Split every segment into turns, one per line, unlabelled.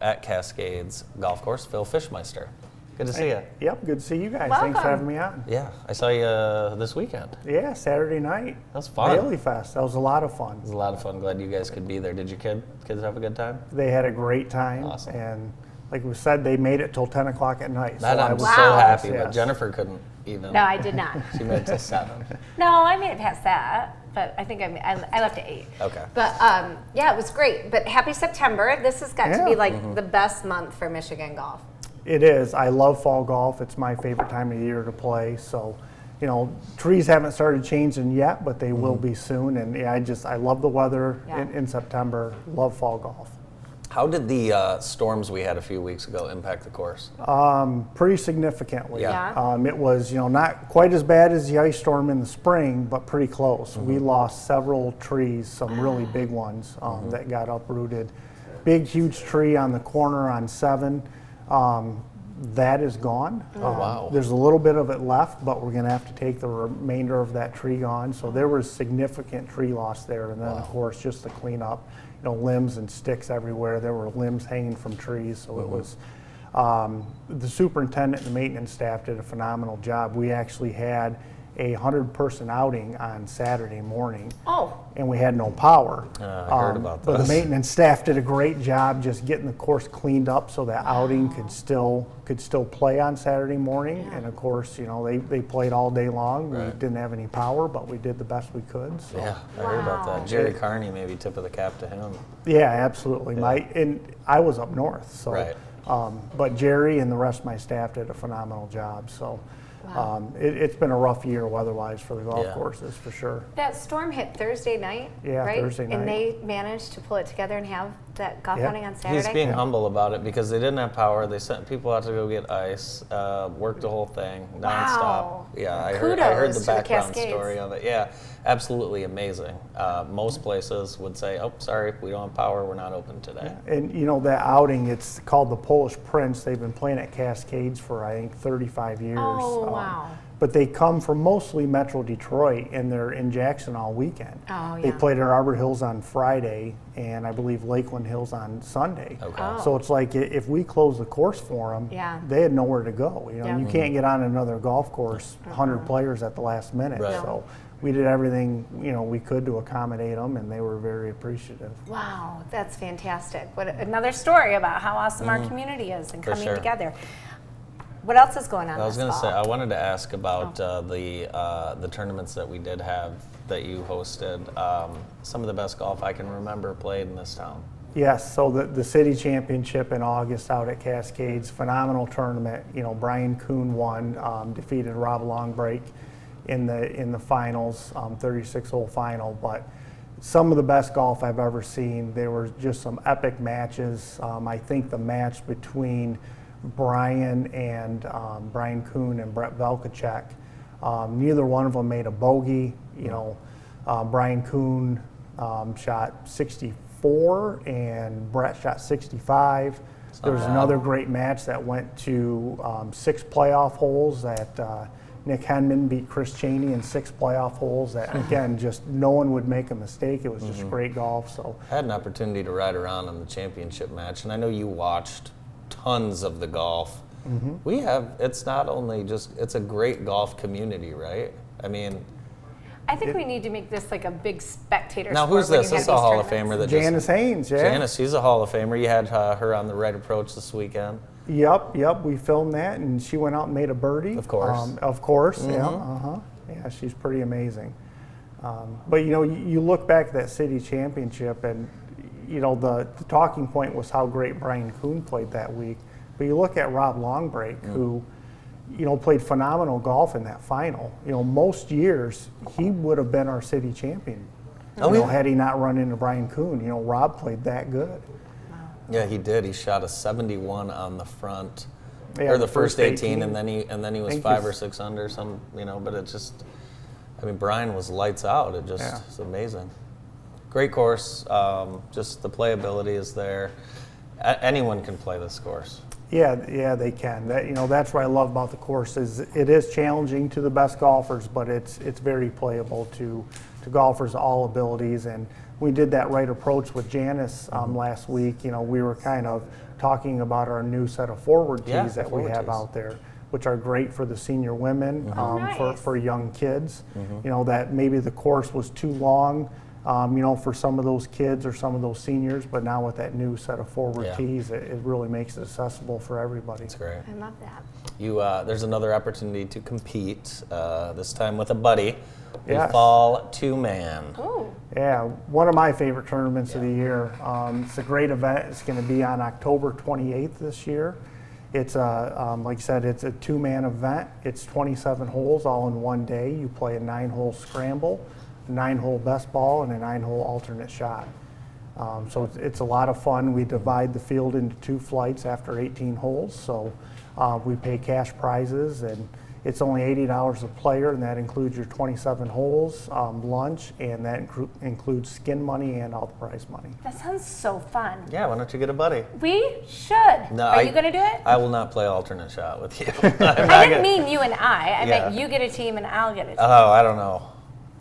at Cascades Golf Course, Phil Fischmeister. Good to see you.
Yep, good to see you guys.
Welcome.
Thanks for having me on.
Yeah, I saw you this weekend.
Yeah, Saturday night.
That was fun.
Bailey Fest. That was a lot of fun.
It was a lot of fun. Glad you guys could be there. Did your kids have a good time?
They had a great time.
Awesome.
And like we said, they made it till 10 o'clock at night.
That I'm
I was
so happy,
yes.
but Jennifer couldn't even.
No, I did not.
She made it till 7.
No, I made it past that, but I think I left at 8.
Okay.
But yeah, it was great. But happy September. This has got to be
Yeah.
like the best month for Michigan golf.
It is. I love fall golf. It's my favorite time of year to play. So, you know, trees haven't started changing yet, but they will be soon. And yeah, I love the weather in September. Love fall golf.
How did the storms we had a few weeks ago impact the course?
Pretty significantly.
Yeah.
It was, not quite as bad as the ice storm in the spring, but pretty close. We lost several trees, some really big ones that got uprooted. Big, huge tree on the corner on 7. That is gone.
Wow.
There's a little bit of it left, but we're going to have to take the remainder of that tree gone. So there was significant tree loss there. And then, of course, just to clean up, limbs and sticks everywhere. There were limbs hanging from trees. So it was, the superintendent and the maintenance staff did a phenomenal job. We actually had a 100-person outing on Saturday morning.
Oh.
And we had no power.
I heard about
But
this.
the maintenance staff did a great job just getting the course cleaned up so that outing could still play on Saturday morning.
Yeah.
And of course, they played all day long.
Right.
We didn't have any power, but we did the best we could. So.
Yeah, I heard about
Wow.
that. Jerry Carney, maybe tip of the cap to him.
Yeah, absolutely. And I was up north, so.
Right.
But Jerry and the rest of my staff did a phenomenal job. So. It's been a rough year weather-wise for the golf courses, for sure.
That storm hit Thursday night,
Yeah,
right?
Thursday night.
And they managed to pull it together and have that golf outing on Saturday?
He's being humble about it because they didn't have power. They sent people out to go get ice, worked the whole thing nonstop.
Wow.
Yeah, I heard
Kudos
the
to the
background
Cascades.
story of it. Yeah, absolutely amazing. Most places would say, "Oh, sorry, we don't have power. We're not open today."
And that outing, it's called the Polish Prince. They've been playing at Cascades for, I think, 35 years.
Oh, wow.
But they come from mostly Metro Detroit, and they're in Jackson all weekend.
Oh,
They
yeah.
played at Arbor Hills on Friday, and I believe Lakeland Hills on Sunday.
Okay.
Oh.
So it's like if we close the course for them,
Yeah.
they had nowhere to go.
Yeah.
You can't get on another golf course, 100 players at the last minute.
Right.
So we did everything we could to accommodate them, and they were very appreciative.
Wow, that's fantastic. What another story about how awesome our community is and
For
coming
sure.
together. What else is going on
I was
this
going to
fall?
say, I wanted to ask about the tournaments that we did have that you hosted. Some of the best golf I can remember played in this town.
Yes, so the city championship in August out at Cascades, phenomenal tournament. Brian Kuhn won, defeated Rob Longbreak in the finals, 36-hole final. But some of the best golf I've ever seen. There were just some epic matches. I think the match between Brian Kuhn and Brett Velkacek, neither one of them made a bogey. Brian Kuhn shot 64 and Brett shot 65. There was another great match that went to 6 playoff holes that Nick Henman beat Chris Cheney in 6 playoff holes that, again, just no one would make a mistake. It was just great golf. So
I had an opportunity to ride around on the championship match, and I know you watched tons of the golf. It's not only it's a great golf community, right? I mean,
I think we need to make this like a big spectator
now
sport
who's
when
this?
you
This
have
is a
these
Hall of Famer
tournaments.
that just...
Janice Haynes, yeah.
Janice, she's a Hall of Famer. You had her on the right approach this weekend.
Yep. We filmed that, and she went out and made a birdie.
Of course.
Yeah, she's pretty amazing. But you look back at that city championship, and the talking point was how great Brian Kuhn played that week. But you look at Rob Longbreak, who played phenomenal golf in that final. Most years he would have been our city champion. Had he not run into Brian Kuhn. Rob played that good.
Yeah, he did. He shot a 71 on the front,
Yeah,
or the first 18,
18.
and then he was
Think
5
he's-
or 6 under. But it just, Brian was lights out. It just it's amazing. Great course. Just the playability is there. Anyone can play this course.
Yeah, they can. That's what I love about the course is it is challenging to the best golfers, but it's very playable to golfers of all abilities. And we did that right approach with Janice last week. You know, we were kind of talking about our new set of forward tees that we have out there, which are great for the senior women, for young kids. You know, that maybe the course was too long, you know, for some of those kids or some of those seniors, but now with that new set of forward tees, it really makes it accessible for everybody.
That's great.
I love that.
You, there's another opportunity to compete, this time with a buddy.
Yes.
Fall two-man.
Ooh.
Yeah, one of my favorite tournaments of the year. It's a great event. It's going to be on October 28th this year. It's like I said, it's a two-man event. It's 27 holes all in one day. You play a 9-hole scramble, a 9-hole best ball, and a 9-hole alternate shot. So it's a lot of fun. We divide the field into 2 flights after 18 holes. So we pay cash prizes, and it's only $80 a player, and that includes your 27 holes, lunch, and that includes skin money and all the prize money.
That sounds so fun.
Yeah, why don't you get a buddy?
We should.
No,
Are you going to do it?
I will not play alternate shot with you.
I didn't mean you and I meant you get a team and I'll get a team.
Oh, I don't know.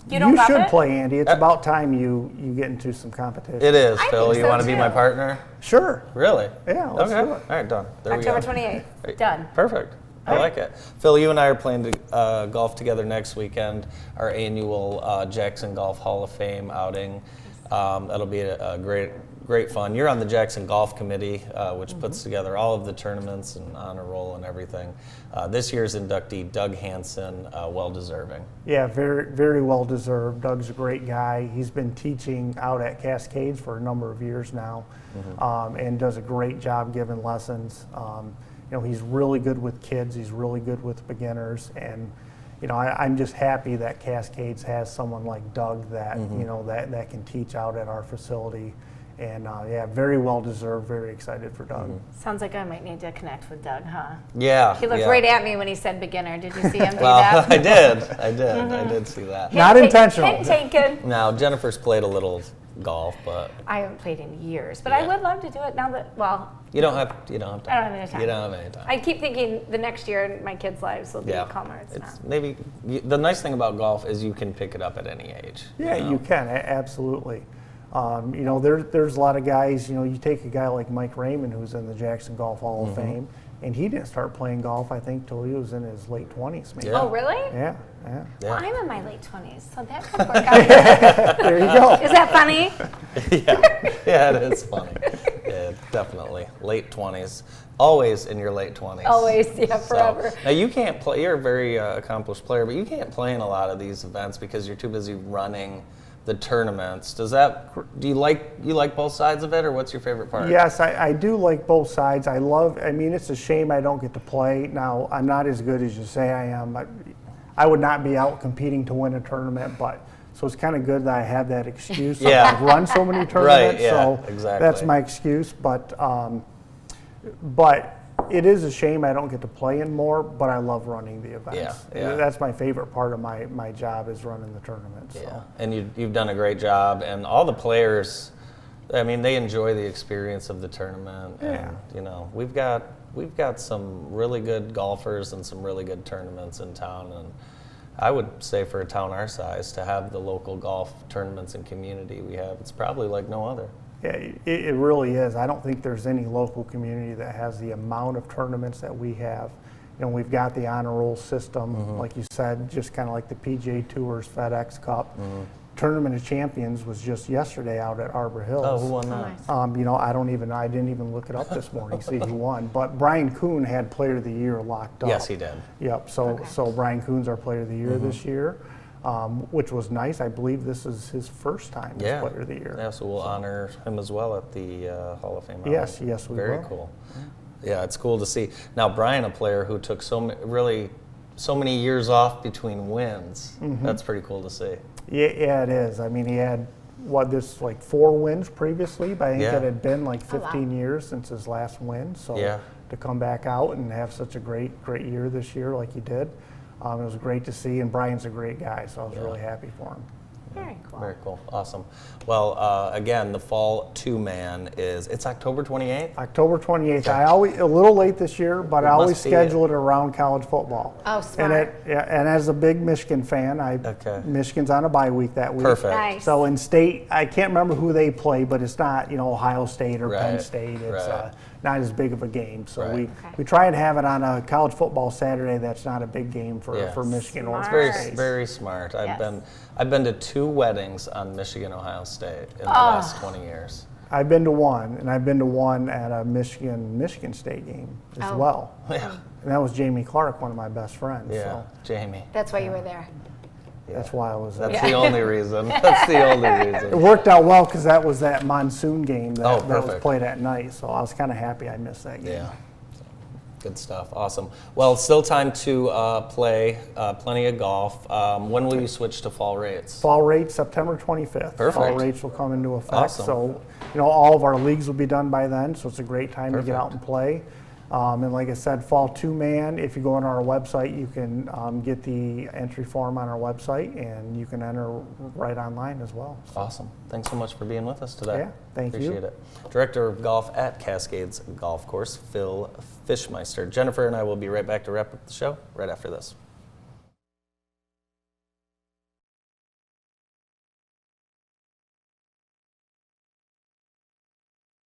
You should play, Andy. It's about time you get into some competition.
It is,
I
Phil.
think
You
so
want to be
too.
my partner?
Sure.
Really?
Yeah, let's
okay.
do it.
All right, done. There
October
we go.
28th. Done.
Perfect. I like it. Phil, you and I are playing golf together next weekend, our annual Jackson Golf Hall of Fame outing. That'll be a great fun. You're on the Jackson Golf Committee, which puts together all of the tournaments and honor roll and everything. This year's inductee, Doug Hansen, well-deserving.
Yeah, very, very well-deserved. Doug's a great guy. He's been teaching out at Cascades for a number of years now, and does a great job giving lessons. You know, he's really good with kids. He's really good with beginners, and you know, I'm just happy that Cascades has someone like Doug that you know that can teach out at our facility. And yeah, very well deserved. Very excited for Doug.
Sounds like I might need to connect with Doug, huh?
Yeah.
He looked right at me when he said beginner. Did you see him do
Well,
that?
I did see that.
Not intentional.
Hint taken.
Now, Jennifer's played a little golf, but
I haven't played in years, but I would love to do it now that, well,
you don't have time.
I don't have any time.
You don't have any time.
I keep thinking the next year my kids' lives will be calmer. It's not.
Maybe the nice thing about golf is you can pick it up at any age.
Yeah, you can, absolutely. You know, there's a lot of guys, you know, you take a guy like Mike Raymond, who's in the Jackson Golf Hall of Fame, and he didn't start playing golf, I think, till he was in his late 20s, maybe.
Yeah.
Oh, really?
Yeah.
Well, I'm in my late 20s, so that could work out.
There you go.
Is that funny?
Yeah, it is funny. Yeah, definitely. Late 20s. Always in your late 20s.
Always, yeah, forever.
Now, you can't play, you're a very accomplished player, but you can't play in a lot of these events because you're too busy running the tournaments. Do you like both sides of it, or what's your favorite part?
Yes, I do like both sides. I mean, it's a shame I don't get to play. Now, I'm not as good as you say I am. I would not be out competing to win a tournament, so it's kind of good that I have that excuse. I've run so many tournaments,
right, yeah,
so
exactly.
That's my excuse. But it is a shame I don't get to play in more, but I love running the events.
Yeah.
That's my favorite part of my job is running the tournaments. So.
Yeah, and you've done a great job, and all the players, I mean, they enjoy the experience of the tournament.
Yeah.
And, you know, we've got some really good golfers and some really good tournaments in town, and I would say for a town our size to have the local golf tournaments and community we have, it's probably like no other.
Yeah, it really is. I don't think there's any local community that has the amount of tournaments that we have. You know, we've got the honor roll system, like you said, just kind of like the PGA Tours FedEx Cup. Tournament of Champions was just yesterday out at Arbor Hills.
Oh, who won that?
Nice.
You know, I didn't even look it up this morning, see who won. But Brian Kuhn had Player of the Year locked up.
Yes, he did.
Yep. So Brian Kuhn's our Player of the Year this year, which was nice. I believe this is his first time as Player of the Year.
Yeah, so we'll honor him as well at the Hall of Fame.
Yes, we
Very
will.
cool. Yeah, it's cool to see. Now, Brian, a player who took so many years off between wins. That's pretty cool to see.
Yeah, it is. I mean, he had, 4 wins previously, but I think it had been like 15 years since his last win. So to come back out and have such a great year this year like he did, it was great to see. And Brian's a great guy, so I was really happy for him.
Very cool.
Very cool. Awesome. Well, again, the fall two-man it's October 28th?
October 28th. I always, a little late this year, but I always
must be
schedule it around college football.
Oh, smart.
And as a big Michigan fan, Michigan's on a bye week that week.
Perfect.
Nice.
So in state, I can't remember who they play, but it's not, Ohio State or Penn
Right,
State. It's
right.
Not as big of a game. So
Right.
we try and have it on a college football Saturday that's not a big game for Michigan or
Smart.
Very,
State.
very smart.
Yes.
I've been to 2 weddings on Michigan Ohio State in the last 20 years.
I've been to one, and I've been to one at a Michigan State game as well.
Yeah.
And that was Jamie Clark, one of my best friends.
Yeah.
So
Jamie.
That's why you were there.
that's why I was there.
That's the only reason. That's the only
It
reason.
worked out well because that was that monsoon game that was
perfect.
played at night. So I was kind of happy I missed that game.
Yeah. Good stuff. Awesome. Well, it's still time to play plenty of golf. When will you switch to fall rates?
Fall rates, September 25th.
Perfect.
Fall rates will come into effect.
Awesome.
So, all of our leagues will be done by then. So it's a great time to get
Perfect.
out and play. And like I said, fall two-man, if you go on our website, you can get the entry form on our website, and you can enter right online as well. So,
Awesome. Thanks so much for being with us today.
Yeah, thank you.
Appreciate it. Director of Golf at Cascades Golf Course, Phil Fischmeister. Jennifer and I will be right back to wrap up the show right after this.